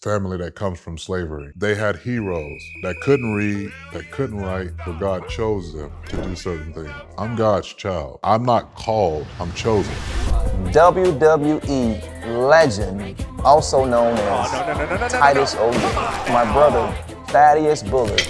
family that comes from slavery. They had heroes that couldn't read, that couldn't write, but God chose them to do certain things. I'm God's child. I'm not called, I'm chosen. WWE legend, also known as Titus O'Neil. My brother, Thaddeus Bullard.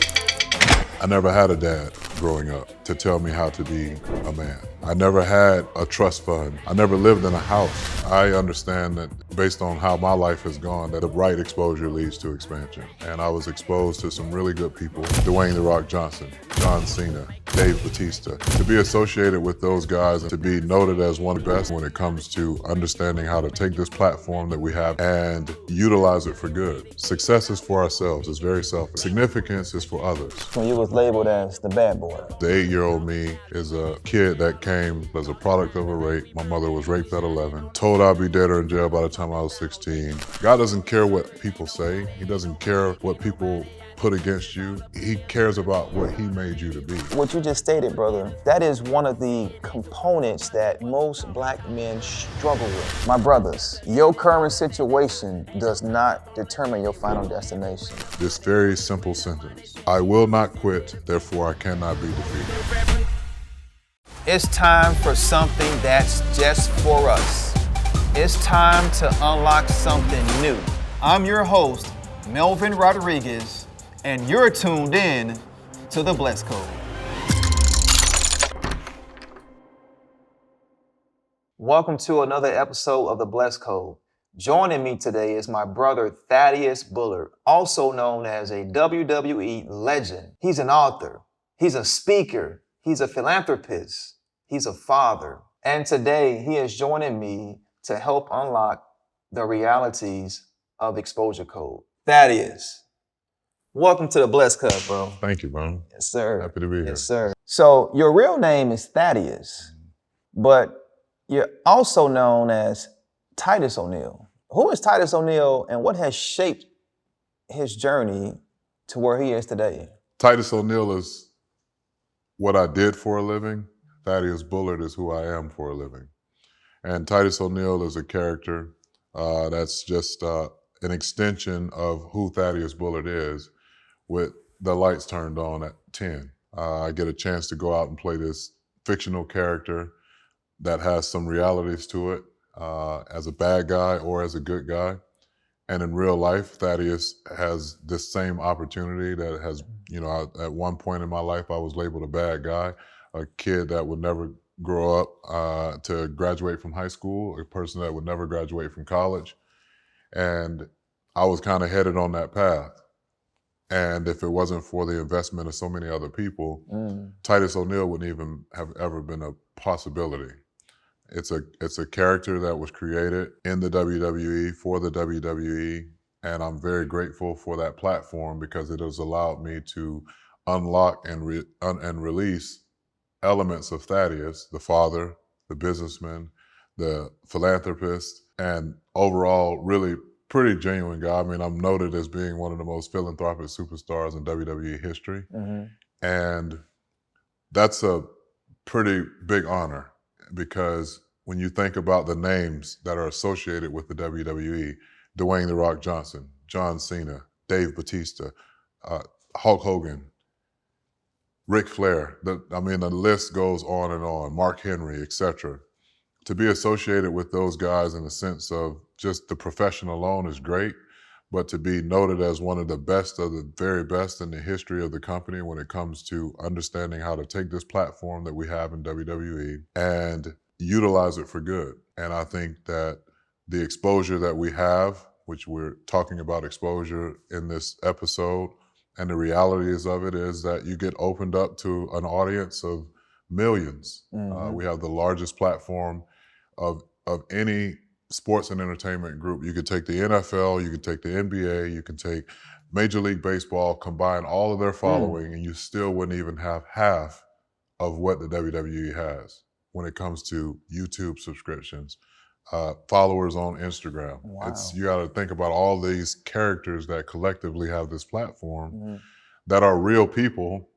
I never had a dad growing up to tell me how to be a man. I never had a trust fund. I never lived in a house. I understand that based on how my life has gone, that the right exposure leads to expansion. And I was exposed to some really good people, Dwayne "The Rock" Johnson, John Cena, Dave Bautista. To be associated with those guys and to be noted as one of the best when it comes to understanding how to take this platform that we have and utilize it for good. Success is for ourselves, it's very selfish. Significance is for others. When you was labeled as the bad boy. The 8-year-old me is a kid that came as a product of a rape. My mother was raped at 11, told I'd be dead or in jail by the time I was 16. God doesn't care what people say. He doesn't care what people put against you. He cares about what he made you to be. What you just stated, brother, that is one of the components that most black men struggle with. My brothers, your current situation does not determine your final destination. This very simple sentence: I will not quit, therefore I cannot be defeated. It's time for something that's just for us. It's time to unlock something new. I'm your host, Melvin Rodriguez, and you're tuned in to The Bless Code. Welcome to another episode of The Bless Code. Joining me today is my brother Thaddeus Bullard, also known as a WWE legend. He's an author, he's a speaker, he's a philanthropist, he's a father. And today he is joining me to help unlock the realities of exposure code. Thaddeus, welcome to The Bless Code, bro. Thank you, bro. Yes, sir. Happy to be here. Yes, sir. So your real name is Thaddeus, but you're also known as Titus O'Neil. Who is Titus O'Neil and what has shaped his journey to where he is today? Titus O'Neil is what I did for a living. Thaddeus Bullard is who I am for a living. And Titus O'Neil is a character that's just an extension of who Thaddeus Bullard is, with the lights turned on at 10. I get a chance to go out and play this fictional character that has some realities to it, as a bad guy or as a good guy. And in real life, Thaddeus has this same opportunity that has, at one point in my life, I was labeled a bad guy, a kid that would never grow up to graduate from high school, a person that would never graduate from college. And I was kind of headed on that path. And if it wasn't for the investment of so many other people, Titus O'Neil wouldn't even have ever been a possibility. It's a character that was created in the WWE for the WWE, and I'm very grateful for that platform because it has allowed me to unlock and release elements of Thaddeus, the father, the businessman, the philanthropist, and overall really pretty genuine guy. I mean, I'm noted as being one of the most philanthropic superstars in WWE history. And that's a pretty big honor because when you think about the names that are associated with the WWE, Dwayne "The Rock" Johnson, John Cena, Dave Bautista, Hulk Hogan, Ric Flair, the list goes on and on, Mark Henry, etc. To be associated with those guys in the sense of just the profession alone is great, but to be noted as one of the best of the very best in the history of the company when it comes to understanding how to take this platform that we have in WWE and utilize it for good. And I think that the exposure that we have, which we're talking about exposure in this episode, and the realities of it is that you get opened up to an audience of millions. We have the largest platform of any sports and entertainment group. You could take the NFL, you could take the NBA, you can take Major League Baseball, combine all of their following, and you still wouldn't even have half of what the WWE has when it comes to YouTube subscriptions, followers on Instagram. Wow. You got to think about all these characters that collectively have this platform that are real people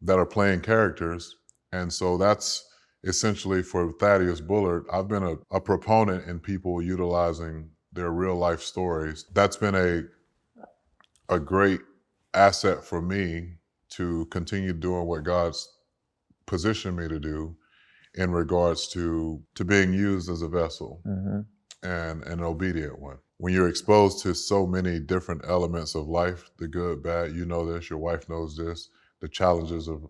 that are playing characters. And so that's essentially for Thaddeus Bullard. I've been a proponent in people utilizing their real life stories. That's been a a great asset for me to continue doing what God's positioned me to do in regards to being used as a vessel and an obedient one. When you're exposed to so many different elements of life, the good, bad, you know this, your wife knows this, the challenges of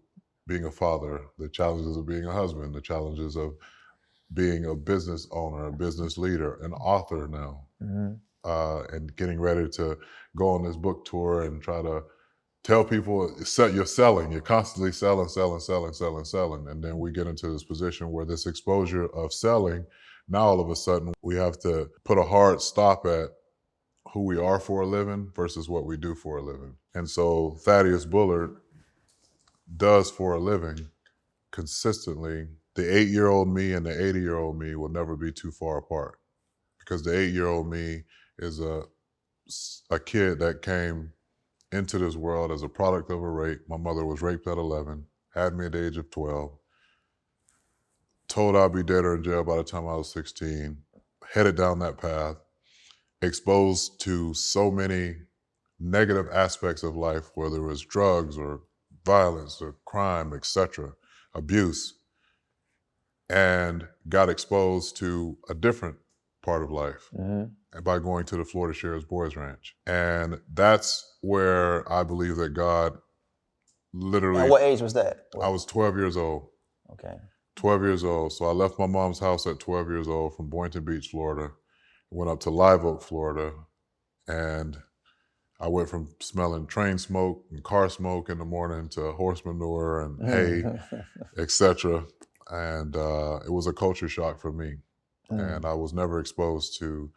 being a father, the challenges of being a husband, the challenges of being a business owner, a business leader, an author now, and getting ready to go on this book tour and try to tell people you're selling, you're constantly selling. And then we get into this position where this exposure of selling, now all of a sudden we have to put a hard stop at who we are for a living versus what we do for a living. And so Thaddeus Bullard does for a living consistently. The 8-year-old me and the 80-year-old me will never be too far apart, because the 8-year-old me is a kid that came into this world as a product of a rape. My mother was raped at 11, had me at the age of 12, told I'd be dead or in jail by the time I was 16, headed down that path, exposed to so many negative aspects of life, whether it was drugs or violence or crime, etc., abuse, and got exposed to a different part of life by going to the Florida Sheriff's Boys Ranch. And that's where I believe that God literally... And what age was that? I was 12 years old. Okay. 12 years old. So I left my mom's house at 12 years old from Boynton Beach, Florida, went up to Live Oak, Florida, and I went from smelling train smoke and car smoke in the morning to horse manure and hay, etc. And it was a culture shock for me. And I was never exposed to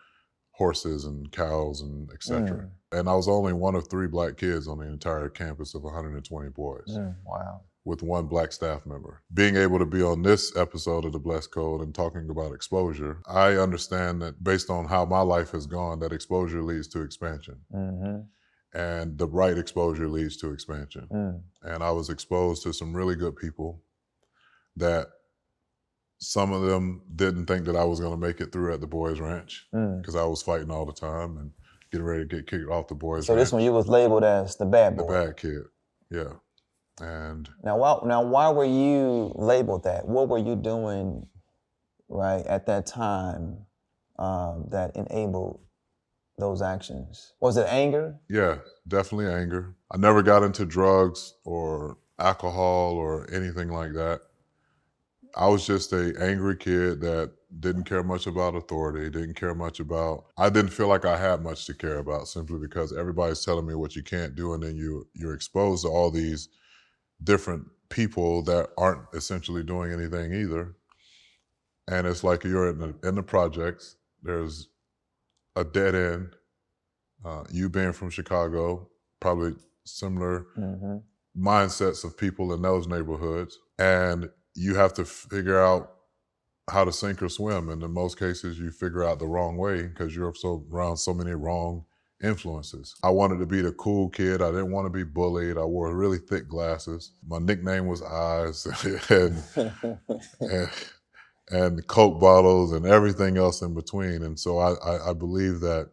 horses and cows and etc. And I was only one of 3 black kids on the entire campus of 120 boys. Wow. With 1 black staff member. Being able to be on this episode of The Blessed Code and talking about exposure, I understand that based on how my life has gone, that exposure leads to expansion. And the right exposure leads to expansion. And I was exposed to some really good people that some of them didn't think that I was going to make it through at the Boys Ranch, because I was fighting all the time and getting ready to get kicked off the Boys Ranch. So this one you was labeled as the bad boy. The bad kid, yeah. And now why were you labeled that? What were you doing right at that time that enabled those actions? Was it anger? Yeah, definitely anger. I never got into drugs or alcohol or anything like that. I was just an angry kid that didn't care much about authority, didn't care much about... I didn't feel like I had much to care about, simply because everybody's telling me what you can't do, and then you're exposed to all these different people that aren't essentially doing anything either. And it's like you're in the projects, there's a dead end. You being from Chicago, probably similar mindsets of people in those neighborhoods. And you have to figure out how to sink or swim. And in most cases, you figure out the wrong way because you're around so many wrong influences. I wanted to be the cool kid. I didn't want to be bullied. I wore really thick glasses. My nickname was Eyes and Coke bottles and everything else in between. And so I believe that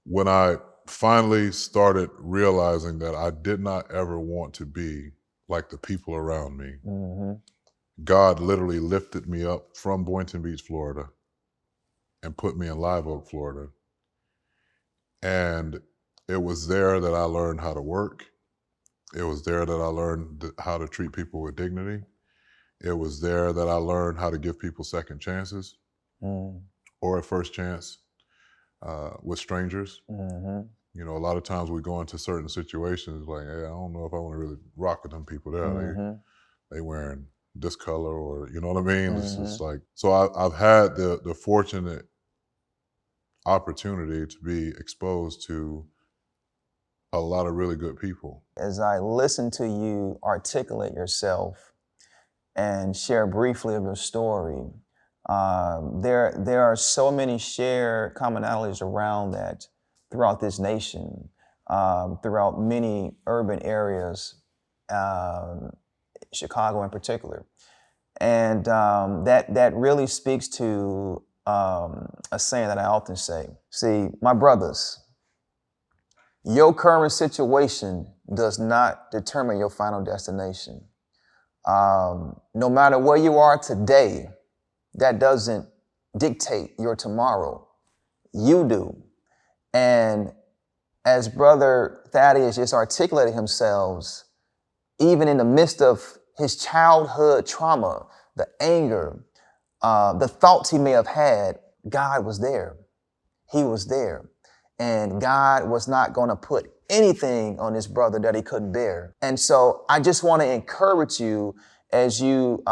when I finally started realizing that I did not ever want to be like the people around me, God literally lifted me up from Boynton Beach, Florida, and put me in Live Oak, Florida. And it was there that I learned how to work. It was there that I learned how to treat people with dignity. It was there that I learned how to give people second chances or a first chance with strangers. You know, a lot of times we go into certain situations like, hey, I don't know if I want to really rock with them people there. They wearing this color, or you know what I mean? It's just like, so I've had the fortunate opportunity to be exposed to a lot of really good people. As I listen to you articulate yourself and share briefly of your story, there are so many shared commonalities around that throughout this nation, throughout many urban areas, Chicago in particular. And that really speaks to a saying that I often say. See, my brothers, Your current situation does not determine your final destination. No matter where you are today, that doesn't dictate your tomorrow. You do. And as Brother Thaddeus just articulated himself, even in the midst of his childhood trauma, the anger, the thoughts he may have had, God was there. He was there. And God was not going to put anything on his brother that he couldn't bear. And so I just want to encourage you as you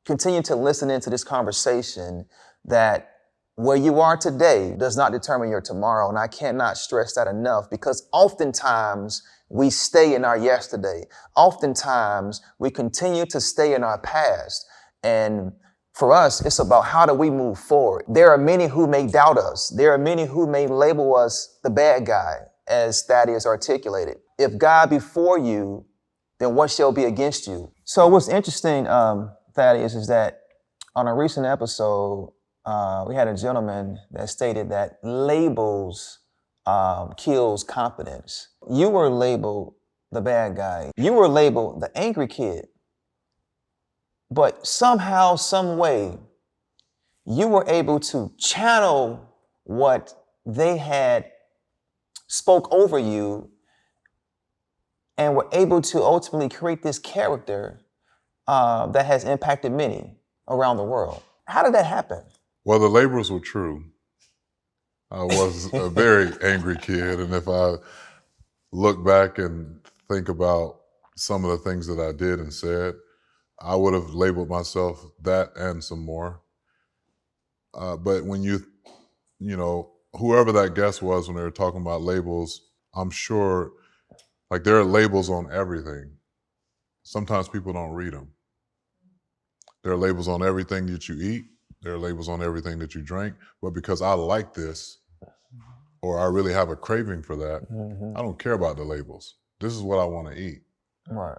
continue to listen into this conversation that where you are today does not determine your tomorrow. And I cannot stress that enough, because oftentimes we stay in our yesterday. Oftentimes we continue to stay in our past. And for us, it's about how do we move forward. There are many who may doubt us. There are many who may label us the bad guy, as Thaddeus articulated. If God be for you, then what shall be against you? So what's interesting, Thaddeus, is that on a recent episode, we had a gentleman that stated that labels kills confidence. You were labeled the bad guy. You were labeled the angry kid. But somehow, some way, you were able to channel what they had spoke over you and were able to ultimately create this character that has impacted many around the world. How did that happen? Well, the labels were true. I was a very angry kid, and if I look back and think about some of the things that I did and said, I would have labeled myself that and some more. But when you know, whoever that guest was when they were talking about labels, I'm sure, like, there are labels on everything. Sometimes people don't read them. There are labels on everything that you eat. There are labels on everything that you drink. But because I like this, or I really have a craving for that, I don't care about the labels. This is what I want to eat. Right.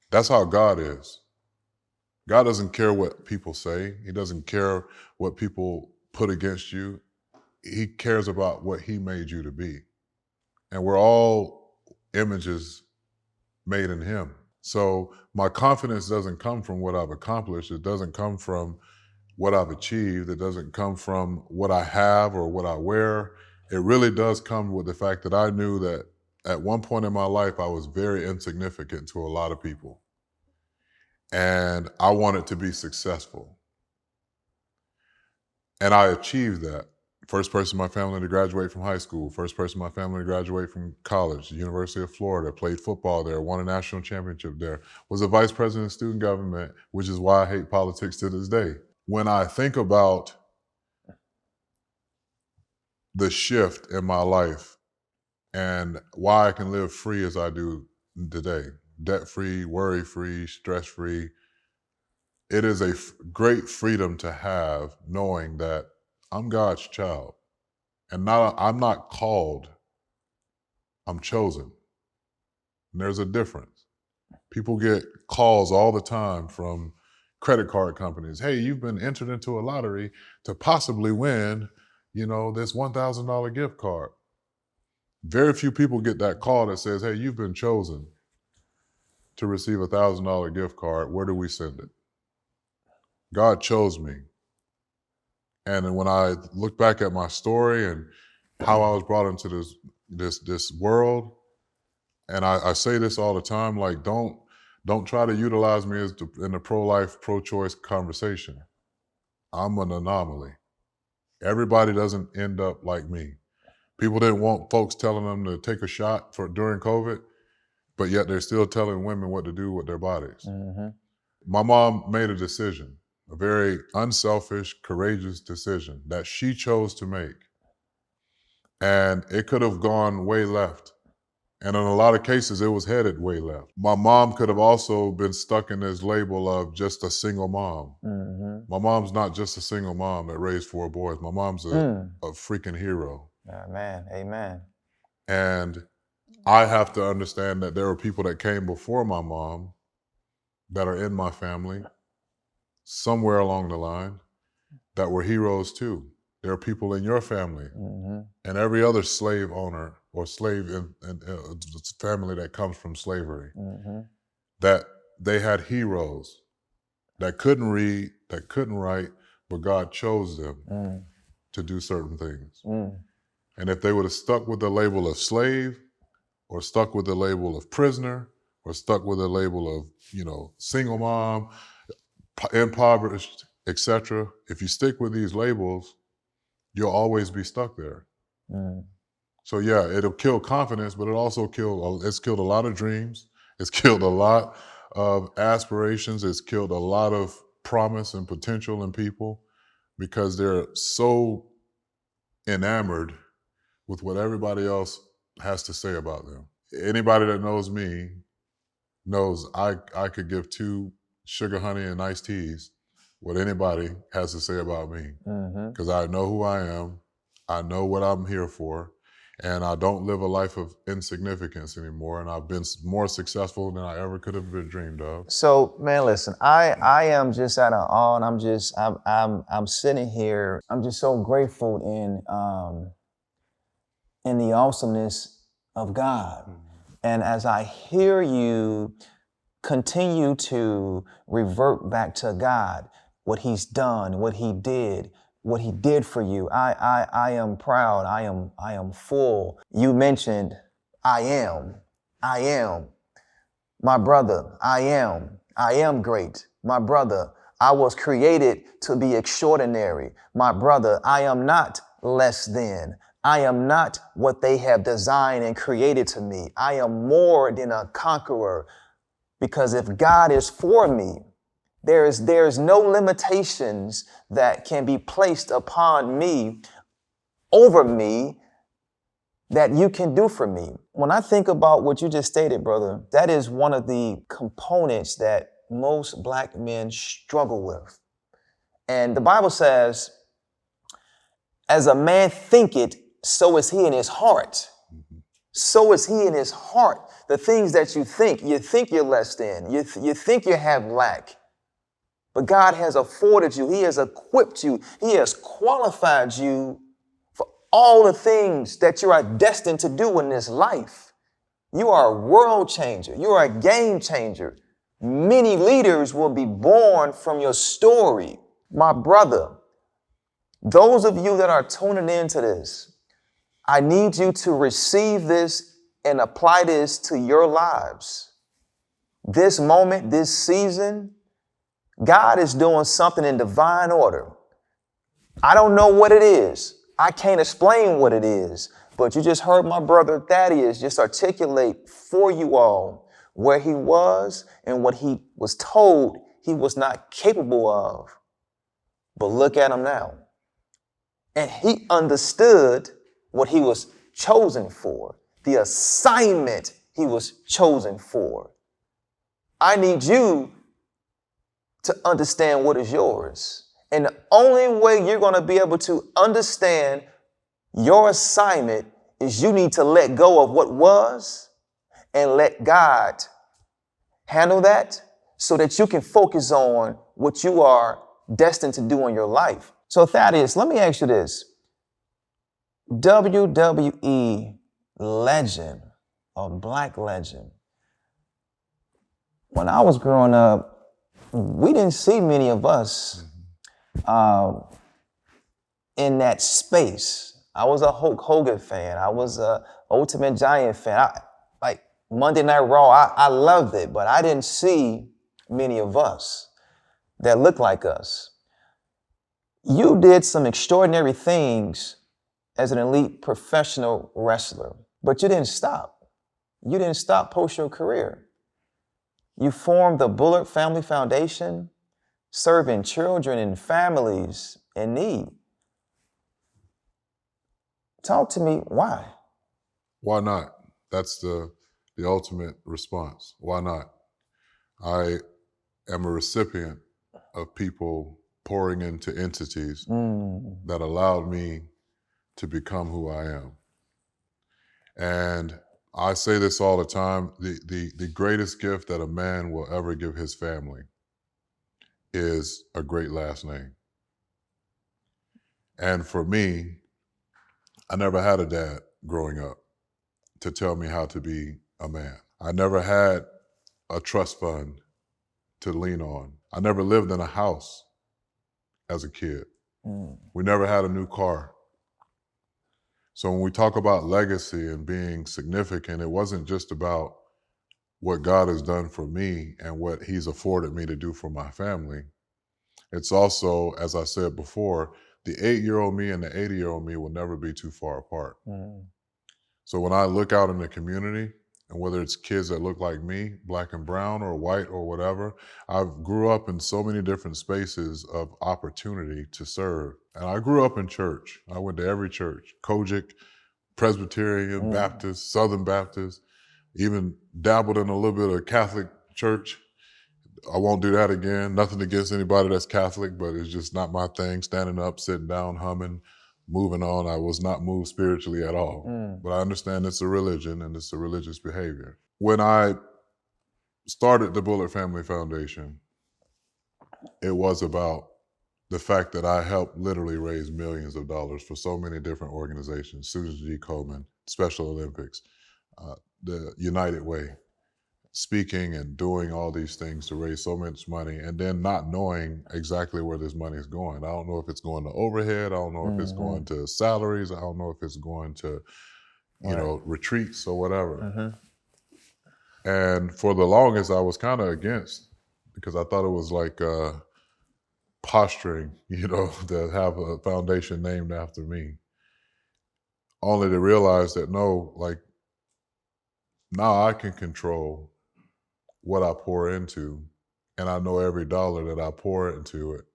That's how God is. God doesn't care what people say. He doesn't care what people put against you. He cares about what he made you to be. And we're all images made in him. So my confidence doesn't come from what I've accomplished. It doesn't come from what I've achieved. It doesn't come from what I have or what I wear. It really does come with the fact that I knew that at one point in my life, I was very insignificant to a lot of people. And I wanted to be successful. And I achieved that. First person in my family to graduate from high school, first person in my family to graduate from college, the University of Florida, played football there, won a national championship there, was a vice president of student government, which is why I hate politics to this day. When I think about the shift in my life and why I can live free as I do today, debt-free, worry-free, stress-free, it is a great freedom to have knowing that I'm God's child. And I'm not called, I'm chosen. And there's a difference. People get calls all the time from credit card companies. Hey, you've been entered into a lottery to possibly win, this $1,000 gift card. Very few people get that call that says, hey, you've been chosen to receive a $1,000 gift card. Where do we send it? God chose me. And when I look back at my story and how I was brought into this world, and I say this all the time, like, don't try to utilize me in the pro-life, pro-choice conversation. I'm an anomaly. Everybody doesn't end up like me. People didn't want folks telling them to take a shot during COVID, but yet they're still telling women what to do with their bodies. My mom made a decision, a very unselfish, courageous decision that she chose to make. And it could have gone way left. And in a lot of cases, it was headed way left. My mom could have also been stuck in this label of just a single mom. My mom's not just a single mom that raised 4 boys. My mom's a freaking hero. Amen. And I have to understand that there are people that came before my mom that are in my family, somewhere along the line, that were heroes too. There are people in your family and every other slave owner or slave and family that comes from slavery, Mm-hmm. that they had heroes that couldn't read, that couldn't write, but God chose them to do certain things. And if they would have stuck with the label of slave, or stuck with the label of prisoner, or stuck with the label of, single mom, impoverished, etc., if you stick with these labels, you'll always be stuck there. So yeah, it'll kill confidence, but it's killed a lot of dreams. It's killed a lot of aspirations. It's killed a lot of promise and potential in people because they're so enamored with what everybody else has to say about them. Anybody that knows me knows I could give 2 sugar, honey, and iced teas what anybody has to say about me, because I know who I am. I know what I'm here for. And I don't live a life of insignificance anymore. And I've been more successful than I ever could have been dreamed of. So, man, listen, I am just at an awe, and I'm sitting here. I'm just so grateful in the awesomeness of God. And as I hear you continue to revert back to God, what He's done, what He did for you, I am proud. I am full. You mentioned, I am, my brother, I am great. My brother, I was created to be extraordinary. My brother, I am not less than. I am not what they have designed and created to me. I am more than a conqueror, because if God is for me, there's no limitations that can be placed upon me, over me, that you can do for me. When I think about what you just stated, brother, that is one of the components that most Black men struggle with. And the Bible says, as a man thinketh, so is he in his heart. So is he in his heart. The things that you think you're less than, you think you have lack. But God has afforded you, He has equipped you, He has qualified you for all the things that you are destined to do in this life. You are a world changer. You are a game changer. Many leaders will be born from your story. My brother, those of you that are tuning into this, I need you to receive this and apply this to your lives. This moment, this season, God is doing something in divine order. I don't know what it is. I can't explain what it is, but you just heard my brother Thaddeus just articulate for you all where he was and what he was told he was not capable of. But look at him now. And he understood what he was chosen for, the assignment he was chosen for. I need you to understand what is yours. And the only way you're going to be able to understand your assignment is you need to let go of what was and let God handle that so that you can focus on what you are destined to do in your life. So Thaddeus, let me ask you this. WWE legend, a Black legend. When I was growing up, we didn't see many of us in that space. I was a Hulk Hogan fan. I was a Ultimate Giant fan. Like Monday Night Raw, I loved it, but I didn't see many of us that looked like us. You did some extraordinary things as an elite professional wrestler, but you didn't stop. You didn't stop post your career. You formed the Bullard Family Foundation, serving children and families in need. Talk to me, why? Why not? That's the ultimate response. Why not? I am a recipient of people pouring into entities that allowed me to become who I am. And I say this all the time, the greatest gift that a man will ever give his family is a great last name. And for me, I never had a dad growing up. to tell me how to be a man. I never had a trust fund to lean on. I never lived in a house as a kid. We never had a new car. So when we talk about legacy and being significant, it wasn't just about what God has done for me and what he's afforded me to do for my family. It's also, as I said before, the 8-year-old me and the 80-year-old me will never be too far apart. So when I look out in the community, and whether it's kids that look like me, black and brown or white or whatever, I grew up in so many different spaces of opportunity to serve. And I grew up in church. I went to every church, Kojic, Presbyterian, Baptist, Southern Baptist, even dabbled in a little bit of Catholic church. I won't do that again. Nothing against anybody that's Catholic, but it's just not my thing. Standing up, sitting down, humming, moving on. I was not moved spiritually at all. But I understand it's a religion and it's a religious behavior. When I started the Bullard Family Foundation, it was about the fact that I helped literally raise millions of dollars for so many different organizations, Susan G. Komen, Special Olympics, the United Way, speaking and doing all these things to raise so much money, and then not knowing exactly where this money is going. I don't know if it's going to overhead. I don't know if it's going to salaries. I don't know if it's going to, retreats or whatever. And for the longest, I was kind of against, because I thought it was like posturing, to have a foundation named after me. Only to realize that no, like now I can control what I pour into, and I know every dollar that I pour into it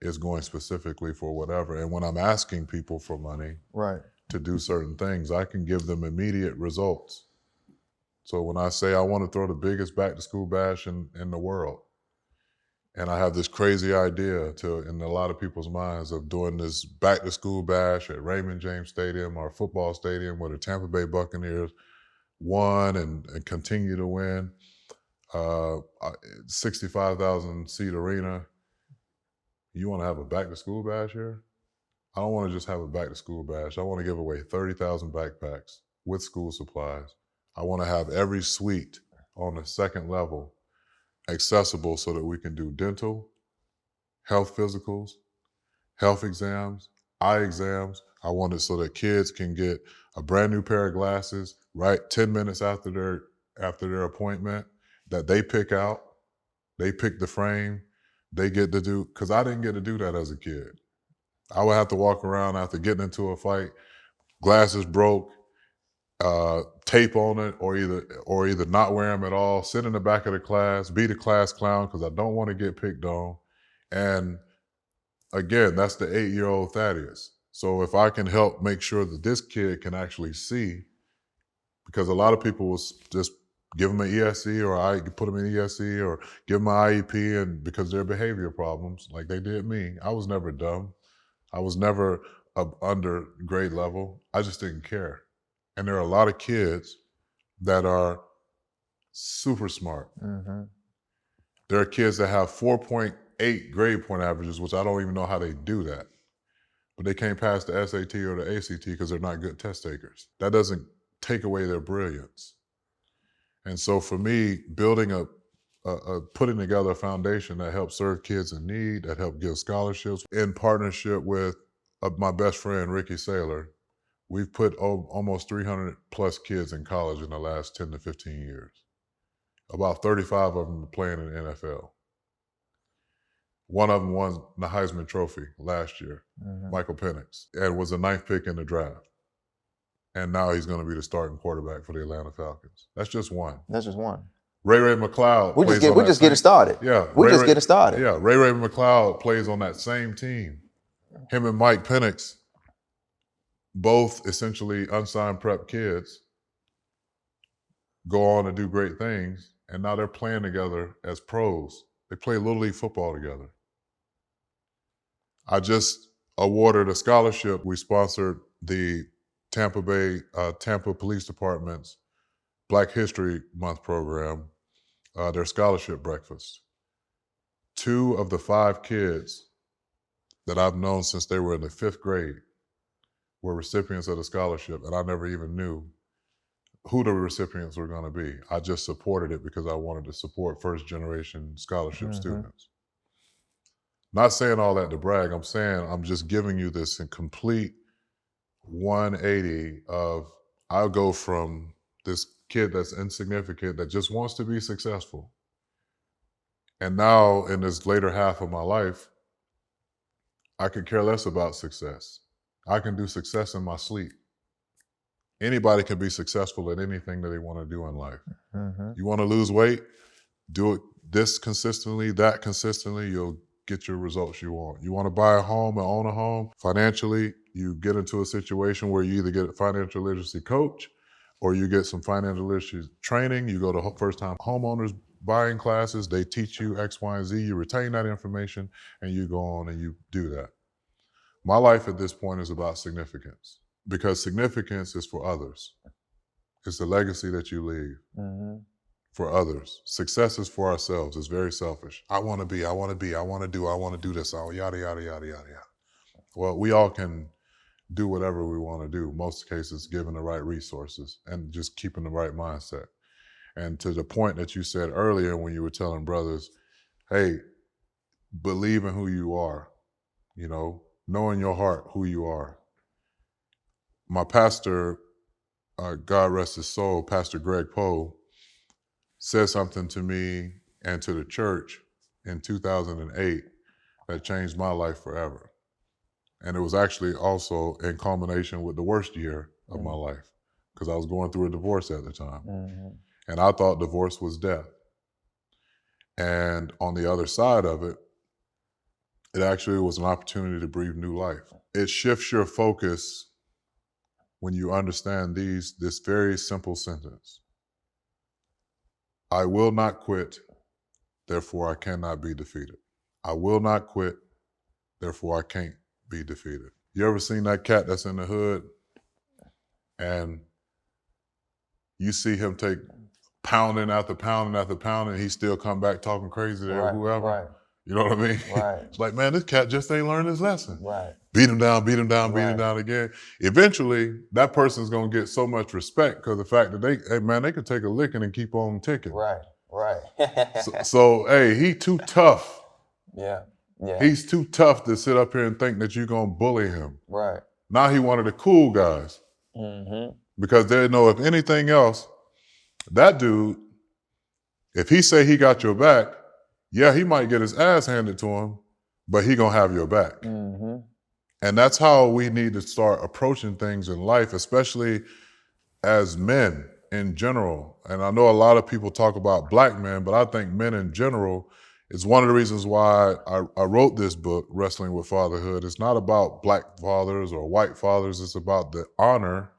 is going specifically for whatever. And when I'm asking people for money to do certain things, I can give them immediate results. So when I say I want to throw the biggest back to school bash in the world, and I have this crazy idea in a lot of people's minds of doing this back to school bash at Raymond James Stadium, our football stadium, where the Tampa Bay Buccaneers won and continue to win. 65,000 seat arena. You want to have a back to school bash here? I don't want to just have a back to school bash. I want to give away 30,000 backpacks with school supplies. I want to have every suite on the second level accessible so that we can do dental, health physicals, health exams, eye exams. I want it so that kids can get a brand new pair of glasses right 10 minutes after their appointment, that they pick out, they pick the frame, they get to do, because I didn't get to do that as a kid. I would have to walk around after getting into a fight, glasses broke, tape on it, or either not wear them at all, sit in the back of the class, be the class clown because I don't want to get picked on. And again, that's the 8-year-old Thaddeus. So if I can help make sure that this kid can actually see, because a lot of people will just give them an ESC, or I put them in ESC, or give them an IEP, and because they're behavior problems, like they did me. I was never dumb. I was never under grade level. I just didn't care. And there are a lot of kids that are super smart. There are kids that have 4.8 grade point averages, which I don't even know how they do that. But they can't pass the SAT or the ACT because they're not good test takers. That doesn't take away their brilliance. And so for me, building putting together a foundation that helps serve kids in need, that help give scholarships, in partnership with my best friend, Ricky Saylor, we've put almost 300 plus kids in college in the last 10 to 15 years. About 35 of them are playing in the NFL. One of them won the Heisman Trophy last year, Michael Penix, and was the 9th pick in the draft. And now he's going to be the starting quarterback for the Atlanta Falcons. That's just one. That's just one. Ray McCloud. We're just getting started. Yeah, we're just getting started. Yeah, Ray McCloud plays on that same team. Him and Mike Penix, both essentially unsigned prep kids, go on to do great things, and now they're playing together as pros. They play Little League football together. I just awarded a scholarship. We sponsored the Tampa Police Department's Black History Month program, their scholarship breakfast. 2 of the 5 kids that I've known since they were in the 5th grade were recipients of the scholarship, and I never even knew who the recipients were going to be. I just supported it because I wanted to support first-generation scholarship students. Not saying all that to brag. I'm saying I'm just giving you this in complete 180 of I'll go from this kid that's insignificant that just wants to be successful. And now in this later half of my life, I could care less about success. I can do success in my sleep. Anybody can be successful at anything that they want to do in life. You want to lose weight, do it this consistently, that consistently, you'll get your results you want. You want to buy a home and own a home, financially, you get into a situation where you either get a financial literacy coach or you get some financial literacy training. You go to first-time homeowners buying classes, they teach you X, Y, and Z, you retain that information, and you go on and you do that. My life at this point is about significance, because significance is for others. It's the legacy that you leave for others. Success is for ourselves. It's very selfish. I want to be, I want to be, I want to do this, yada, yada, yada, yada, yada. Well, we all can do whatever we want to do, most cases given the right resources and just keeping the right mindset. And to the point that you said earlier when you were telling brothers, hey, believe in who you are, you know, know in your heart who you are. My pastor, God rest his soul, Pastor Greg Poe, said something to me and to the church in 2008 that changed my life forever. And it was actually also in combination with the worst year of my life, because I was going through a divorce at the time. And I thought divorce was death. And on the other side of it, it actually was an opportunity to breathe new life. It shifts your focus when you understand this very simple sentence. I will not quit, therefore I cannot be defeated. I will not quit, therefore I can't be defeated. You ever seen that cat that's in the hood and you see him take pounding after pounding after pounding, he still come back talking crazy to whoever? Right. You know what I mean? Right. It's like, man, this cat just ain't learned his lesson. Right. Beat him down, beat him down, beat him down again. Eventually, that person's gonna get so much respect because the fact that they could take a licking and keep on ticking. Right. So, hey, he too tough. Yeah. He's too tough to sit up here and think that you're gonna bully him. Right. Now he one of the cool guys. Because they know if anything else, that dude, if he say he got your back, yeah, he might get his ass handed to him, but he gonna have your back. And that's how we need to start approaching things in life, especially as men in general. And I know a lot of people talk about black men, but I think men in general is one of the reasons why I wrote this book, Wrestling with Fatherhood. It's not about black fathers or white fathers. It's about the honor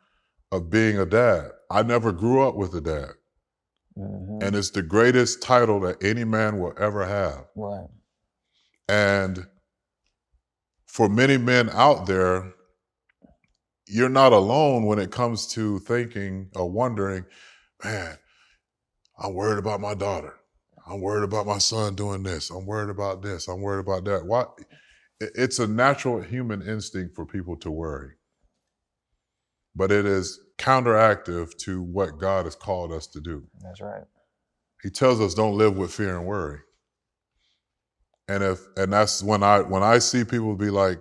of being a dad. I never grew up with a dad. And it's the greatest title that any man will ever have. Right. And for many men out there, you're not alone when it comes to thinking or wondering, man, I'm worried about my daughter. I'm worried about my son doing this. I'm worried about this. I'm worried about that. Why? It's a natural human instinct for people to worry. But it is counteractive to what God has called us to do. That's right. He tells us don't live with fear and worry. And that's when I see people be like,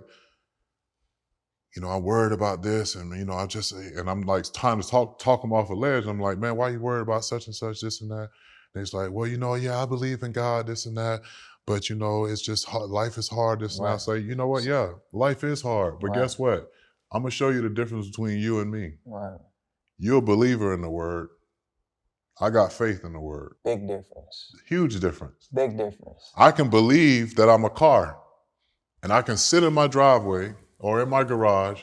you know, I'm worried about this, and you know, I'm like trying to talk them off a ledge. I'm like, man, why are you worried about such and such, this and that? And it's like, well, you know, yeah, I believe in God, this and that, but you know, it's just hard. Life is hard, this and that. I say, you know what? Yeah, life is hard, but guess what? I'm gonna show you the difference between you and me. Right. You're a believer in the word. I got faith in the word. Big difference. Huge difference. Big difference. I can believe that I'm a car, and I can sit in my driveway or in my garage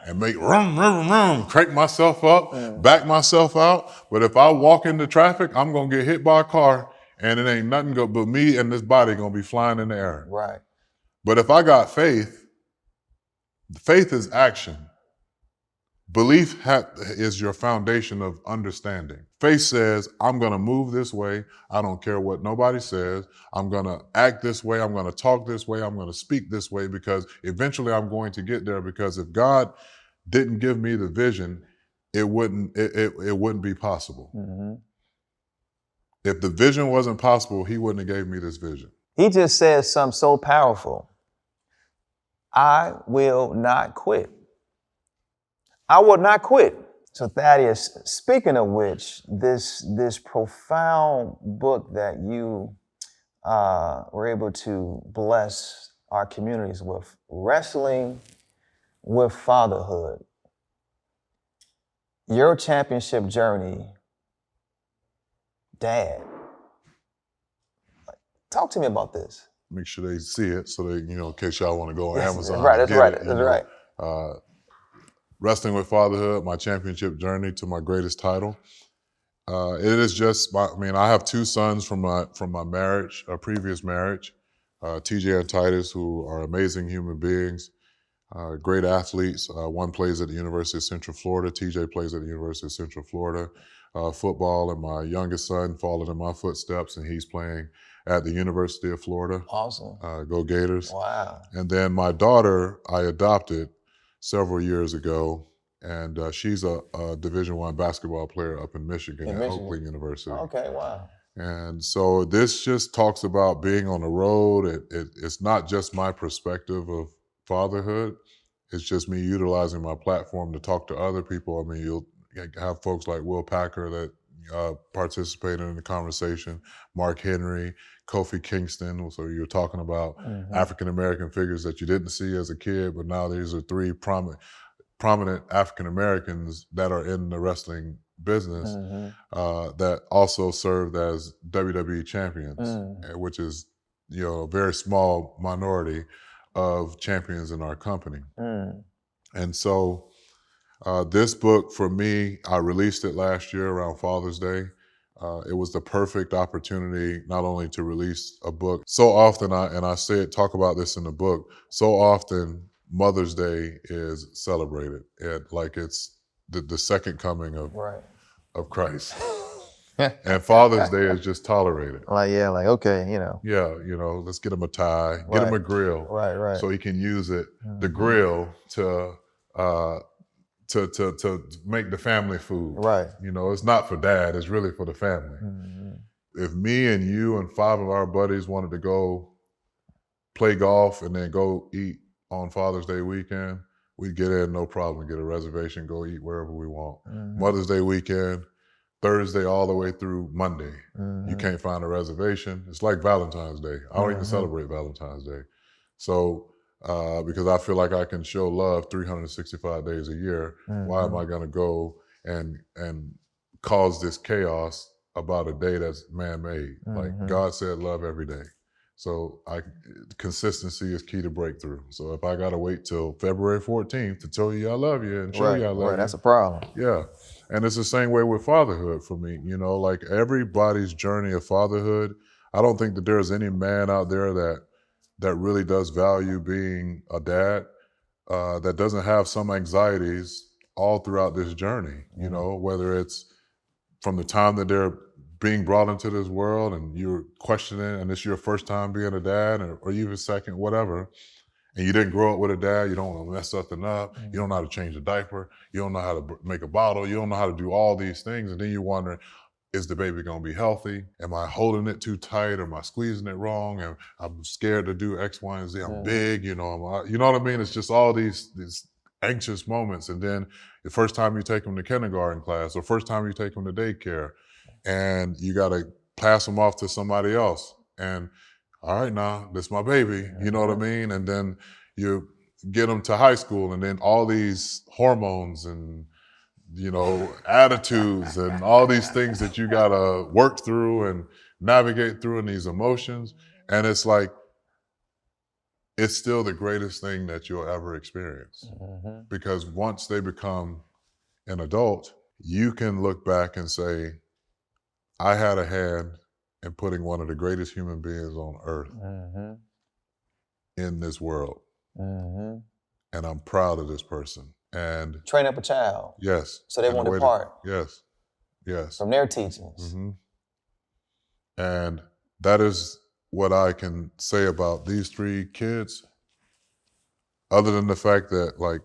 and make rum, rum, rum, crank myself up, back myself out. But if I walk into traffic, I'm going to get hit by a car, and it ain't nothing but me and this body going to be flying in the air. Right. But if I got faith, faith is action. Belief is your foundation of understanding. Faith says, I'm going to move this way. I don't care what nobody says. I'm going to act this way. I'm going to talk this way. I'm going to speak this way, because eventually I'm going to get there. Because if God didn't give me the vision, it wouldn't be possible. Mm-hmm. If the vision wasn't possible, he wouldn't have gave me this vision. He just said something so powerful. I will not quit. I will not quit. So Thaddeus, speaking of which, this profound book that you were able to bless our communities with, Wrestling with Fatherhood, your championship journey, Dad. Talk to me about this. Make sure they see it so they, in case y'all want to go on Amazon. Right, and that's get right, it, that's right. Wrestling with Fatherhood, my championship journey to my greatest title. It is just, I have two sons from my marriage, a previous marriage, TJ and Titus, who are amazing human beings, great athletes. One plays at the University of Central Florida. TJ plays at the University of Central Florida football, and my youngest son followed in my footsteps, and he's playing at the University of Florida. Awesome. Go Gators. Wow. And then my daughter, I adopted several years ago, and she's a Division I basketball player up in Michigan at Oakland University. Okay, wow. And so this just talks about being on the road. It's not just my perspective of fatherhood. It's just me utilizing my platform to talk to other people. I mean, you'll have folks like Will Packer that participated in the conversation, Mark Henry, Kofi Kingston. So you're talking about African-American figures that you didn't see as a kid, but now these are three prominent African-Americans that are in the wrestling business that also served as WWE champions, which is, a very small minority of champions in our company. And so this book, for me, I released it last year around Father's Day. It was the perfect opportunity not only to release a book. So often, I talk about this in the book, so often Mother's Day is celebrated like it's the second coming of Christ. And Father's Day is just tolerated. Okay, Yeah, let's get him a tie, get him a grill. Right. So he can use it, the grill, to make the family food. Right. It's not for dad, it's really for the family. If me and you and 5 of our buddies wanted to go play golf and then go eat on Father's Day weekend, we'd get in, no problem, get a reservation, go eat wherever we want. Mother's Day weekend, Thursday all the way through Monday. You can't find a reservation. It's like Valentine's Day. I don't even celebrate Valentine's Day. So, because I feel like I can show love 365 days a year, why am I gonna go and cause this chaos about a day that's man-made? Like God said, love every day. So consistency is key to breakthrough. So if I gotta wait till February 14th to tell you I love you and show you I love you. That's a problem. Yeah. And it's the same way with fatherhood for me. Like everybody's journey of fatherhood, I don't think that there's any man out there that really does value being a dad, that doesn't have some anxieties all throughout this journey, whether it's from the time that they're being brought into this world and you're questioning, and it's your first time being a dad, or even second, whatever, and you didn't grow up with a dad, you don't want to mess something up, you don't know how to change a diaper, you don't know how to make a bottle, you don't know how to do all these things, and then you wonder, is the baby gonna be healthy? Am I holding it too tight? Am I squeezing it wrong? And I'm scared to do X, Y, and Z. I'm big, you know what I mean? It's just all these anxious moments. And then the first time you take them to kindergarten class, or first time you take them to daycare, and you gotta pass them off to somebody else. And all right, now, this is my baby, you know what I mean? And then you get them to high school, and then all these hormones and attitudes and all these things that you gotta work through and navigate through, and these emotions. And it's like, it's still the greatest thing that you'll ever experience. Because once they become an adult, you can look back and say, I had a hand in putting one of the greatest human beings on earth in this world. And I'm proud of this person. And train up a child. Yes. So they won't depart. Yes. From their teachings. And that is what I can say about these 3 kids, other than the fact that, like,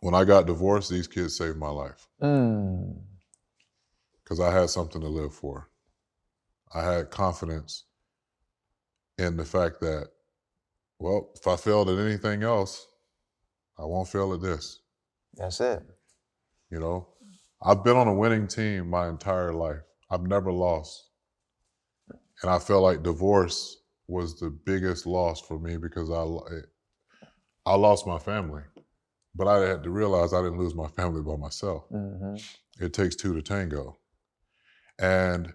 When I got divorced, these kids saved my life Mm. because I had something to live for. I had confidence in the fact that, well, if I failed at anything else, I won't fail at this. That's it. You know, I've been on a winning team my entire life. I've never lost. And I felt like divorce was the biggest loss for me because I lost my family. But I had to realize I didn't lose my family by myself. Mm-hmm. It takes two to tango. And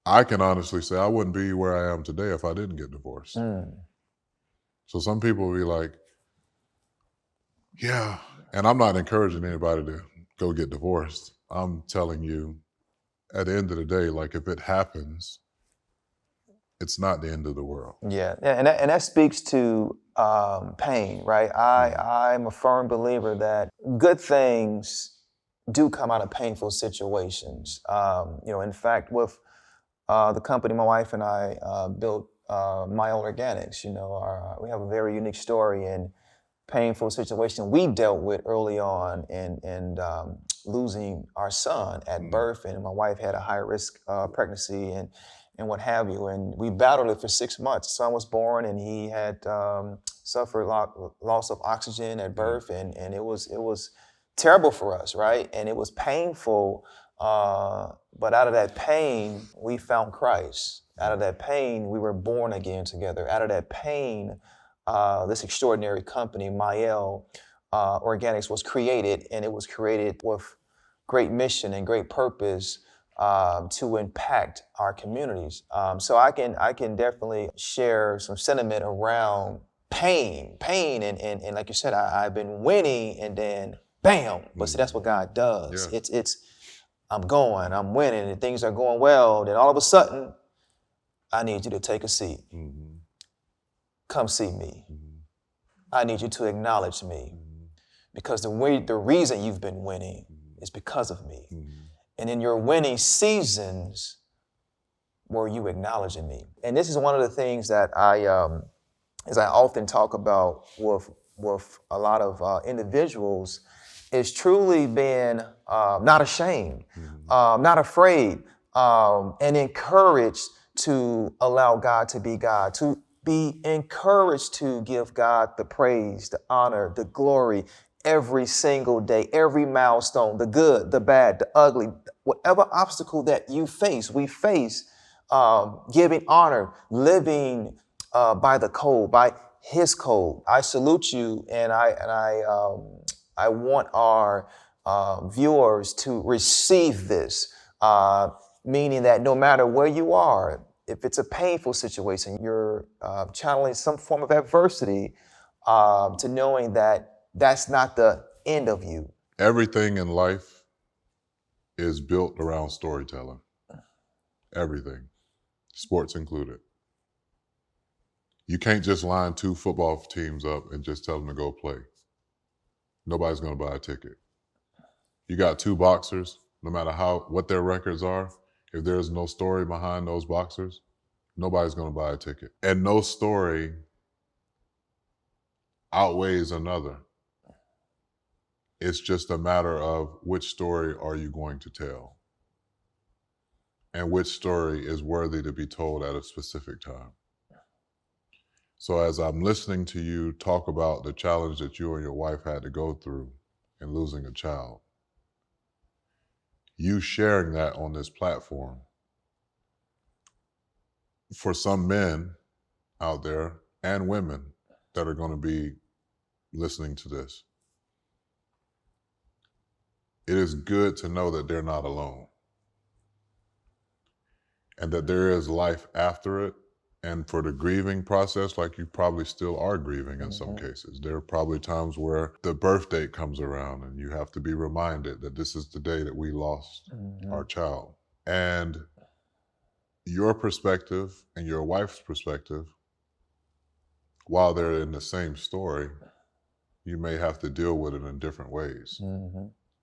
I can honestly say I wouldn't be where I am today if I didn't get divorced. Mm. So some people will be like, yeah, and I'm not encouraging anybody to go get divorced. I'm telling you, at the end of the day, like if it happens, it's not the end of the world. Yeah, and that speaks to pain, right? I'm a firm believer that good things do come out of painful situations. In fact, with the company my wife and I built, ONeil Organics, we have a very unique story and painful situation we dealt with early on and losing our son at birth, and my wife had a high risk pregnancy and what have you, and we battled it for 6 months. Son was born and he had suffered loss of oxygen at birth, and it was terrible for us, right? And it was painful, but out of that pain we found Christ. Out of that pain we were born again together. Out of that pain this extraordinary company, ONeil Organics, was created, and it was created with great mission and great purpose to impact our communities. So I can definitely share some sentiment around pain, and like you said, I've been winning, and then bam. But see, that's what God does. Yeah. It's I'm winning, and things are going well. Then all of a sudden, I need you to take a seat. Mm-hmm. Come see me. Mm-hmm. I need you to acknowledge me, because the reason you've been winning is because of me. Mm-hmm. And in your winning seasons, were you acknowledging me? And this is one of the things that as I often talk about with a lot of individuals, is truly being not ashamed, not afraid, and encouraged to allow God to be God, to be encouraged to give God the praise, the honor, the glory every single day, every milestone, the good, the bad, the ugly, whatever obstacle that you face, we face, giving honor, living by the code, by His code. I salute you, and I want our viewers to receive this, meaning that no matter where you are, if it's a painful situation, you're channeling some form of adversity, to knowing that that's not the end of you. Everything in life is built around storytelling. Everything, sports included. You can't just line two football teams up and just tell them to go play. Nobody's going to buy a ticket. You got two boxers, no matter what their records are, if there's no story behind those boxers, nobody's going to buy a ticket. And no story outweighs another. It's just a matter of which story are you going to tell, and which story is worthy to be told at a specific time. So as I'm listening to you talk about the challenge that you and your wife had to go through in losing a child, you sharing that on this platform, for some men out there and women that are going to be listening to this, it is good to know that they're not alone and that there is life after it. And for the grieving process, like you probably still are grieving in some cases. There are probably times where the birth date comes around and you have to be reminded that this is the day that we lost our child. And your perspective and your wife's perspective, while they're in the same story, you may have to deal with it in different ways.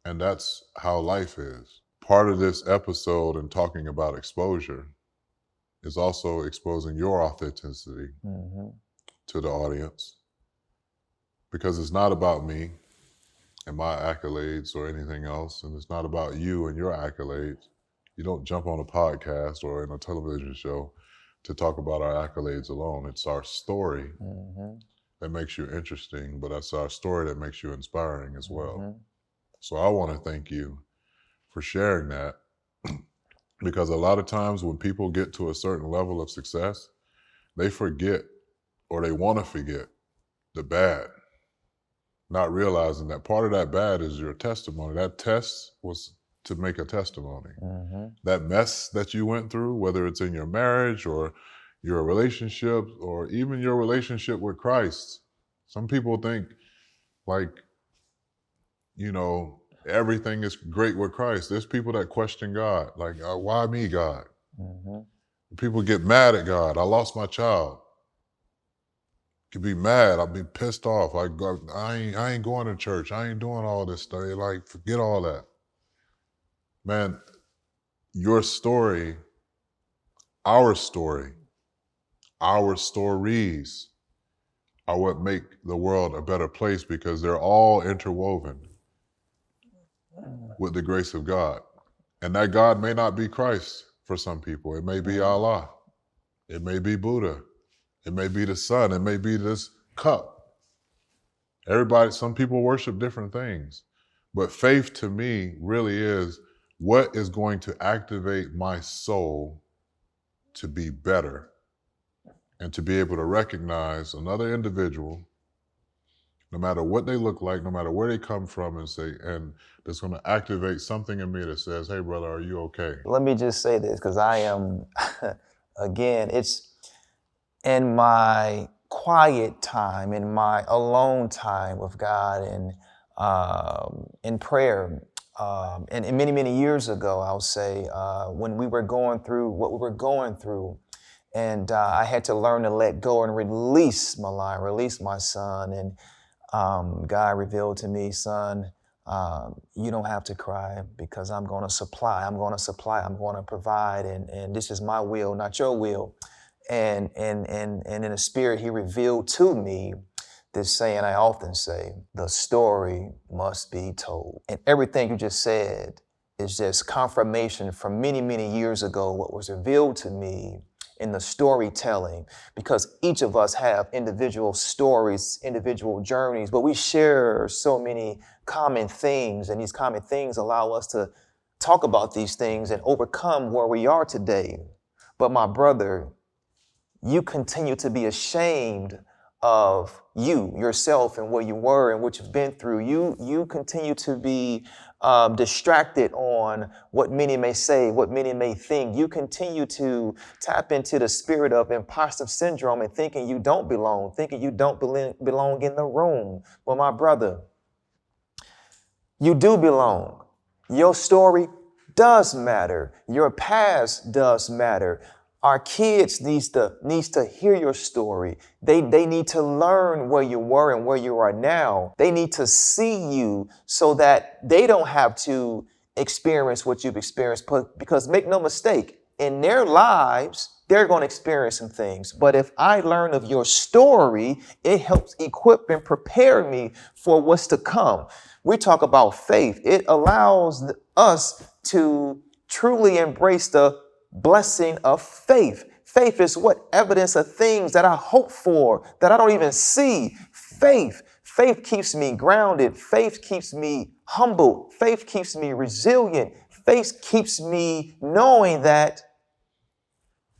And that's how life is. Part of this episode and talking about exposure is also exposing your authenticity to the audience, because it's not about me, and my accolades or anything else. And it's not about you and your accolades. You don't jump on a podcast or in a television show to talk about our accolades alone. It's our story that makes you interesting, but it's our story that makes you inspiring as well. So I want to thank you for sharing that, because a lot of times when people get to a certain level of success, they forget, or they want to forget, the bad, not realizing that part of that bad is your testimony. That test was to make a testimony. That mess that you went through, whether it's in your marriage or your relationship or even your relationship with Christ. Some people think like, everything is great with Christ. There's people that question God, like, why me, God? People get mad at God. I lost my child. Could be mad. I'll be pissed off. I ain't going to church. I ain't doing all this stuff. They're like, forget all that. Man, your story, our stories are what make the world a better place, because they're all interwoven with the grace of God. And that God may not be Christ for some people. It may be Allah. It may be Buddha. It may be the sun. It may be this cup. Some people worship different things. But faith to me really is what is going to activate my soul to be better and to be able to recognize another individual, no matter what they look like, no matter where they come from, and that's going to activate something in me that says, hey, brother, are you okay? Let me just say this, because I am, again, it's in my quiet time, in my alone time with God, and in prayer. And many, many years ago, I'll say, when we were going through what we were going through, and I had to learn to let go and release my son. And God revealed to me, son, you don't have to cry, because I'm going to supply, I'm going to provide, and this is my will, not your will. And in the spirit, he revealed to me this saying I often say: the story must be told. And everything you just said is just confirmation from many, many years ago, what was revealed to me in the storytelling, because each of us have individual stories, individual journeys, but we share so many common things, and these common things allow us to talk about these things and overcome where we are today. But my brother, you continue to be ashamed of yourself, and where you were and what you've been through. You continue to be distracted on what many may say, what many may think. You continue to tap into the spirit of imposter syndrome and thinking you don't belong, thinking you don't belong in the room. Well, my brother, you do belong. Your story does matter. Your past does matter. Our kids needs to hear your story. They need to learn where you were and where you are now. They need to see you so that they don't have to experience what you've experienced. Because make no mistake, in their lives, they're going to experience some things. But if I learn of your story, it helps equip and prepare me for what's to come. We talk about faith. It allows us to truly embrace the blessing of faith. Faith is what? Evidence of things that I hope for, that I don't even see. Faith keeps me grounded. Faith keeps me humble. Faith keeps me resilient. Faith keeps me knowing that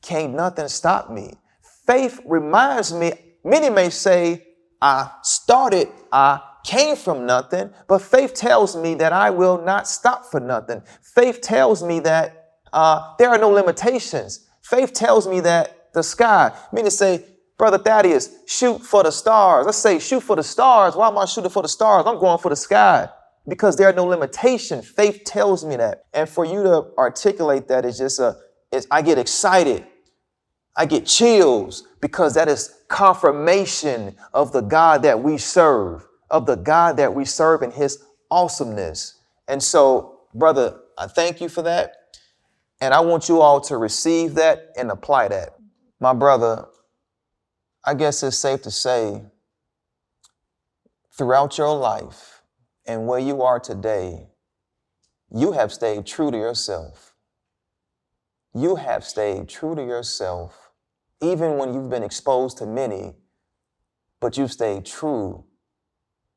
can't nothing stop me. Faith reminds me, many may say, I came from nothing, but faith tells me that I will not stop for nothing. Faith tells me that there are no limitations. Faith tells me that the sky, meaning to say, Brother Thaddeus, shoot for the stars. Let's say, shoot for the stars. Why am I shooting for the stars? I'm going for the sky, because there are no limitations. Faith tells me that. And for you to articulate that is just I get excited. I get chills, because that is confirmation of the God that we serve, in his awesomeness. And so, brother, I thank you for that. And I want you all to receive that and apply that. My brother, I guess it's safe to say, throughout your life, And where you are today, you have stayed true to yourself. You have stayed true to yourself, even when you've been exposed to many, but you've stayed true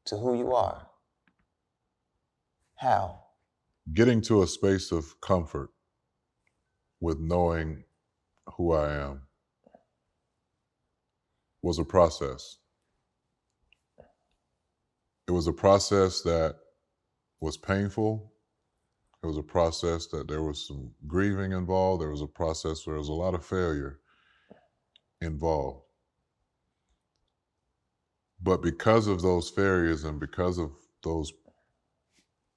to who you are. How? Getting to a space of comfort with knowing who I am was a process. It was a process that was painful. It was a process that there was some grieving involved. There was a process where there was a lot of failure involved. But because of those failures and because of those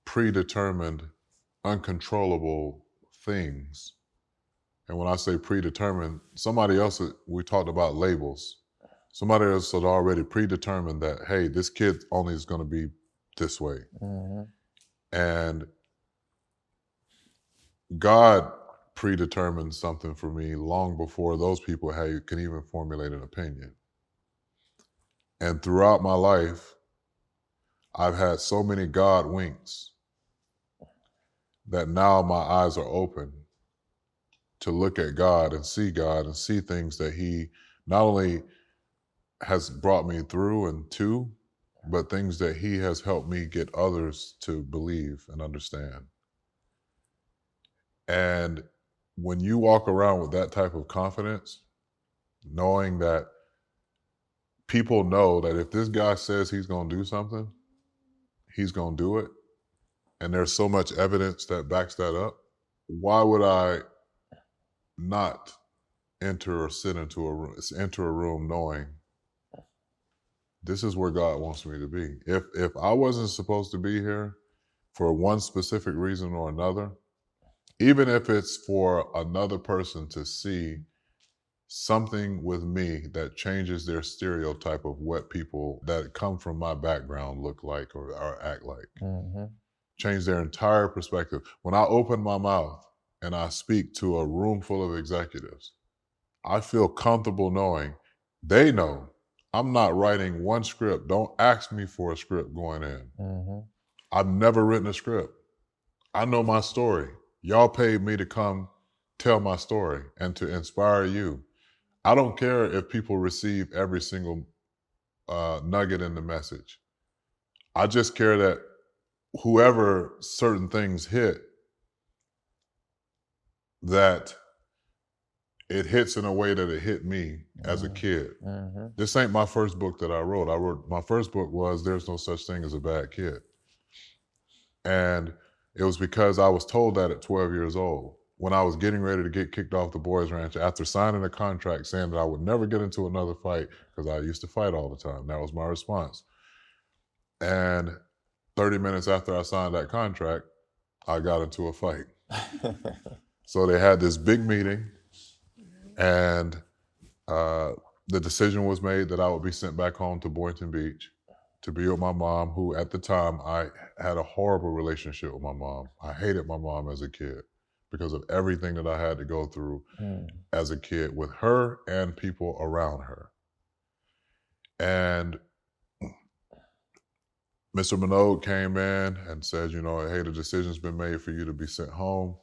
predetermined, uncontrollable things, and when I say predetermined, somebody else, we talked about labels. Somebody else had already predetermined that, hey, this kid only is going to be this way. Mm-hmm. And God predetermined something for me long before those people can even formulate an opinion. And throughout my life, I've had so many God winks that now my eyes are open to look at God and see things that He not only has brought me through and to, but things that He has helped me get others to believe and understand. And when you walk around with that type of confidence, knowing that people know that if this guy says he's going to do something, he's going to do it, and there's so much evidence that backs that up, why would I not enter a room knowing this is where God wants me to be? If I wasn't supposed to be here for one specific reason or another, even if it's for another person to see something with me that changes their stereotype of what people that come from my background look like or act like, Mm-hmm. change their entire perspective. When I open my mouth and I speak to a room full of executives, I feel comfortable knowing they know I'm not writing one script. Don't ask me for a script going in. Mm-hmm. I've never written a script. I know my story. Y'all paid me to come tell my story and to inspire you. I don't care if people receive every single nugget in the message. I just care that whoever certain things hit, that it hits in a way that it hit me as a kid. Mm-hmm. This ain't my first book that I wrote. My first book was There's No Such Thing as a Bad Kid. And it was because I was told that at 12 years old, when I was getting ready to get kicked off the boys ranch after signing a contract saying that I would never get into another fight because I used to fight all the time. That was my response. And 30 minutes after I signed that contract, I got into a fight. So they had this big meeting, and the decision was made that I would be sent back home to Boynton Beach to be with my mom, who at the time I had a horrible relationship with my mom. I hated my mom as a kid because of everything that I had to go through as a kid with her and people around her. And Mr. Minogue came in and said, hey, the decision's been made for you to be sent home.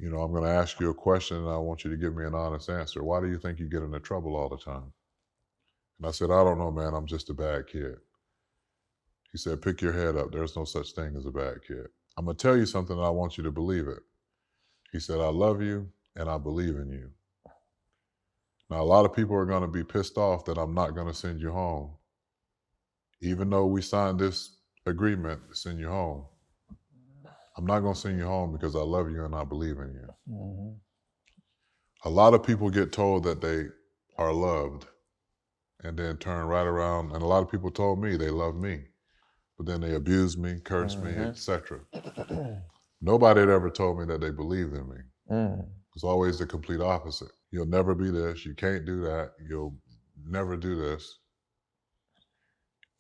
I'm going to ask you a question and I want you to give me an honest answer. Why do you think you get into trouble all the time? And I said, I don't know, man. I'm just a bad kid. He said, pick your head up. There's no such thing as a bad kid. I'm going to tell you something and I want you to believe it. He said, I love you and I believe in you. Now, a lot of people are going to be pissed off that I'm not going to send you home. Even though we signed this agreement to send you home, I'm not going to send you home because I love you and I believe in you. Mm-hmm. A lot of people get told that they are loved and then turn right around. And a lot of people told me they love me, but then they abuse me, curse me, etc. Nobody had ever told me that they believed in me. It's always the complete opposite. You'll never be this. You can't do that. You'll never do this.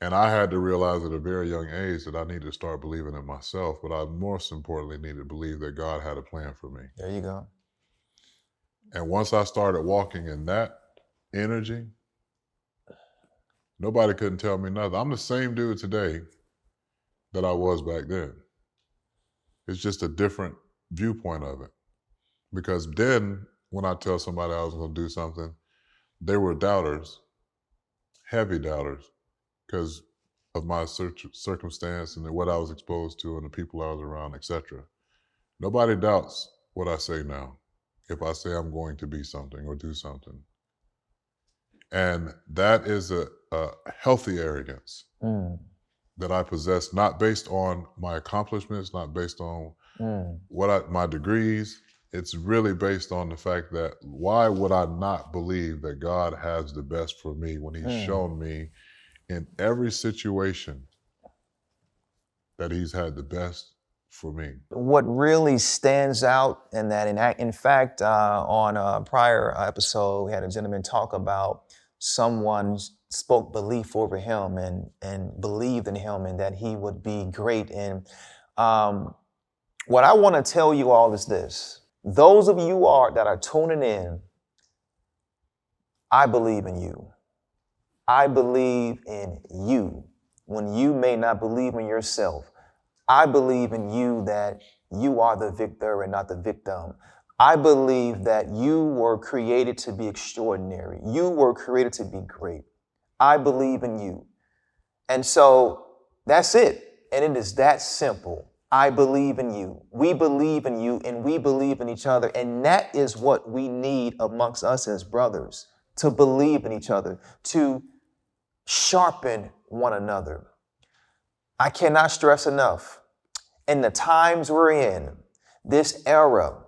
And I had to realize at a very young age that I needed to start believing in myself, but I most importantly needed to believe that God had a plan for me. There you go. And once I started walking in that energy, nobody couldn't tell me nothing. I'm the same dude today that I was back then. It's just a different viewpoint of it. Because then when I tell somebody I was going to do something, they were doubters, heavy doubters, because of my circumstance and what I was exposed to and the people I was around, etc. Nobody doubts what I say now if I say I'm going to be something or do something. And that is a healthy arrogance that I possess, not based on my accomplishments, not based on my degrees. It's really based on the fact that why would I not believe that God has the best for me when he's shown me in every situation that he's had the best for me. What really stands out in that, in fact, on a prior episode, we had a gentleman talk about someone spoke belief over him and believed in him and that he would be great. And what I want to tell you all is this. Those of you that are tuning in, I believe in you. I believe in you when you may not believe in yourself. I believe in you that you are the victor and not the victim. I believe that you were created to be extraordinary. You were created to be great. I believe in you. And so that's it. And it is that simple. I believe in you. We believe in you and we believe in each other. And that is what we need amongst us as brothers, to believe in each other, to sharpen one another. I cannot stress enough. In the times we're in, this era,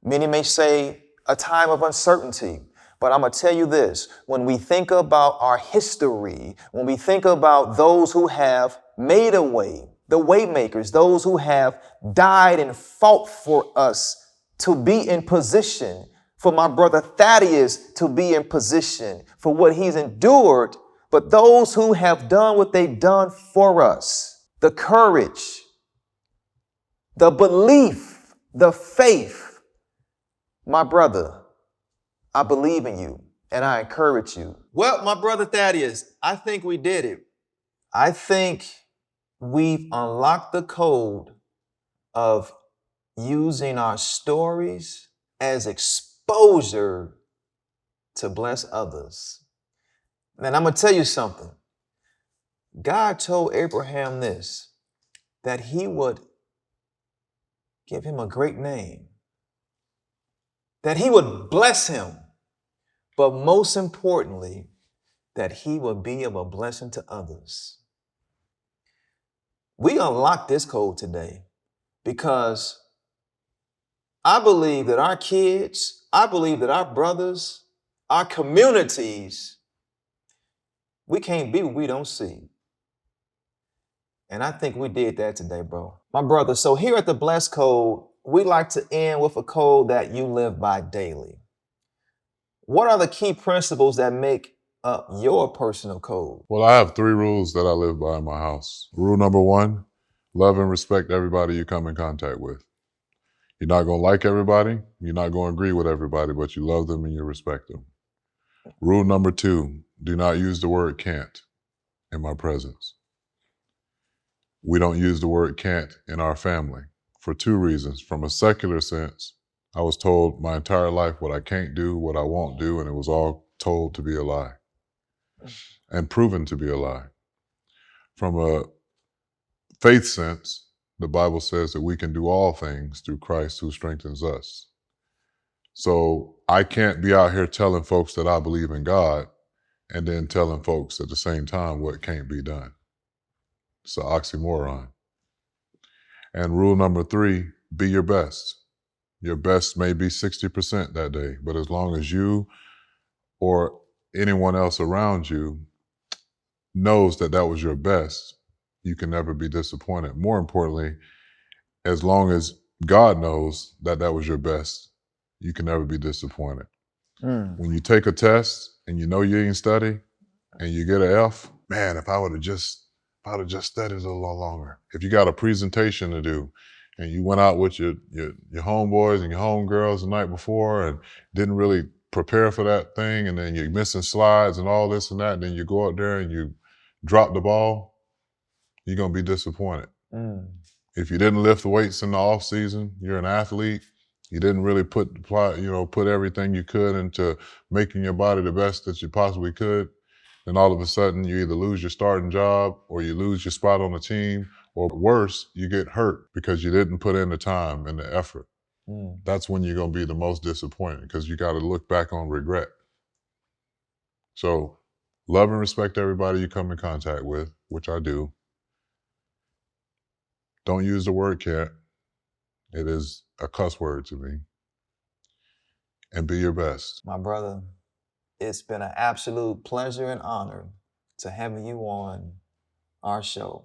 many may say a time of uncertainty, but I'm going to tell you this. When we think about our history, when we think about those who have made a way, the way makers, those who have died and fought for us to be in position, for my brother Thaddeus to be in position, for what he's endured, but those who have done what they've done for us, the courage, the belief, the faith. My brother, I believe in you and I encourage you. Well, my brother Thaddeus, I think we did it. I think we've unlocked the code of using our stories as exposure to bless others. And I'm going to tell you something. God told Abraham this, that he would give him a great name, that he would bless him, but most importantly, that he would be of a blessing to others. We unlock this code today because I believe that our kids, I believe that our brothers, our communities, we can't be what we don't see. And I think we did that today, bro. My brother, so here at the Bless Code, we like to end with a code that you live by daily. What are the key principles that make up your personal code? Well, I have 3 rules that I live by in my house. Rule number 1, love and respect everybody you come in contact with. You're not going to like everybody. You're not going to agree with everybody, but you love them and you respect them. Rule number 2, do not use the word can't in my presence. We don't use the word can't in our family for 2 reasons. From a secular sense, I was told my entire life what I can't do, what I won't do, and it was all told to be a lie and proven to be a lie. From a faith sense, the Bible says that we can do all things through Christ who strengthens us. So I can't be out here telling folks that I believe in God and then telling folks at the same time what can't be done. It's an oxymoron. And rule number 3, be your best. Your best may be 60% that day, but as long as you or anyone else around you knows that that was your best, you can never be disappointed. More importantly, as long as God knows that that was your best, you can never be disappointed. When you take a test and you know you ain't study and you get an F, man, if I would have just studied a little longer. If you got a presentation to do and you went out with your homeboys and your homegirls the night before and didn't really prepare for that thing, and then you're missing slides and all this and that, and then you go out there and you drop the ball, you're going to be disappointed. If you didn't lift the weights in the off season, you're an athlete. You didn't really put everything you could into making your body the best that you possibly could. Then all of a sudden, you either lose your starting job, or you lose your spot on the team, or worse, you get hurt because you didn't put in the time and the effort. That's when you're going to be the most disappointed, because you got to look back on regret. So love and respect everybody you come in contact with, which I do. Don't use the word can't. It is a cuss word to me. And be your best. My brother, it's been an absolute pleasure and honor to having you on our show.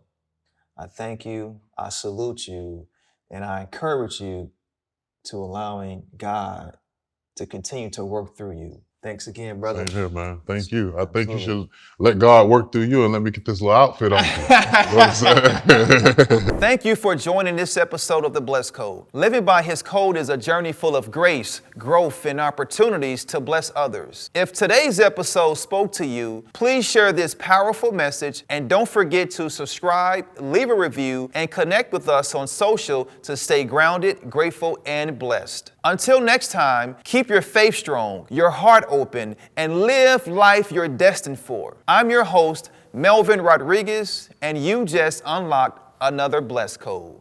I thank you, I salute you, and I encourage you to allowing God to continue to work through you. Thanks again, brother. Same here, man. Thank you. I think you Absolutely. should let God work through you and let me get this little outfit on you. You know what I'm saying? Thank you for joining this episode of The Blessed Code. Living by His Code is a journey full of grace, growth, and opportunities to bless others. If today's episode spoke to you, please share this powerful message, and don't forget to subscribe, leave a review, and connect with us on social to stay grounded, grateful, and blessed. Until next time, keep your faith strong, your heart open, and live life you're destined for. I'm your host, Melvin Rodriguez, and you just unlocked another Blessed Code.